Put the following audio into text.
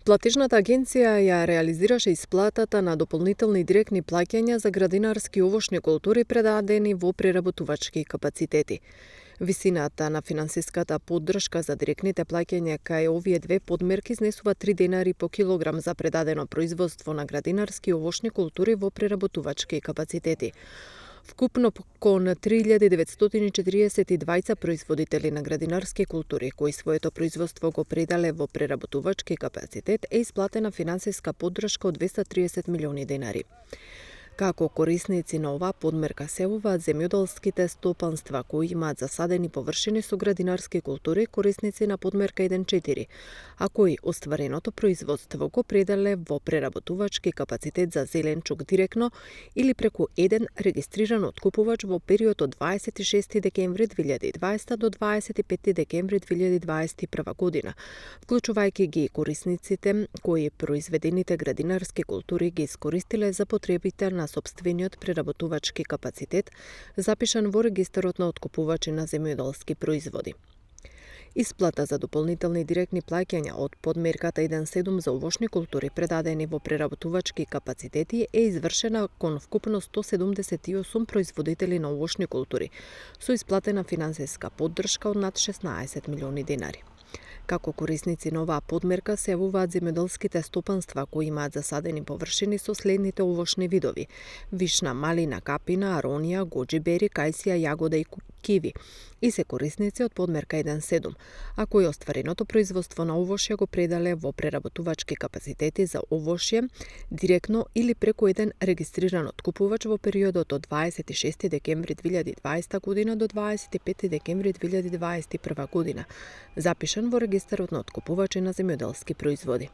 Платежната агенција ја реализираше исплатата на дополнителни директни плаќања за градинарски и овошни култури предадени во преработувачки капацитети. Висината на финансиската поддршка за директните плаќања кај овие две подмерки изнесува 3 денари по килограм за предадено производство на градинарски и овошни култури во преработувачки капацитети. Вкупно кон 3942 производители на градинарски култури кои своето производство го предале во преработувачки капацитет е исплатена финансиска поддршка од 230 милиони денари. Како корисници на оваа подмерка се явуваат земјоделските стопанства кои имаат засадени површини со градинарски култури, корисници на подмерка 1.4, а кои оствареното производство го пределе во преработувачки капацитет за зеленчук директно или преку еден регистриран откупувач во период од 26 декември 2020 до 25 декември 2021 година, вклучувајќи ги корисниците кои произведените градинарски култури ги искористиле за потребите на сопствениот преработувачки капацитет, запишан во регистарот на откупувачи на земјоделски производи. Исплата за дополнителни директни плаќања од подмерката 1.7 за овошни култури предадени во преработувачки капацитети е извршена кон вкупно 178 производители на овошни култури, со исплатена финансиска поддршка од над 16 милиони денари. Како корисници на оваа подмерка се явуваат земјоделските стопанства кои имаат засадени површини со следните овошни видови: вишна, малина, капина, аронија, гоџи бери, кајсија, јагода и киви, и се корисници од подмерка 1.7, а кои оствареното производство на овошје го предале во преработувачки капацитети за овошје директно или преку еден регистриран откупувач во периодот од 26 декември 2020 година до 25 декември 2021 година, запишан во регистарот на откупувачи на земјоделски производи.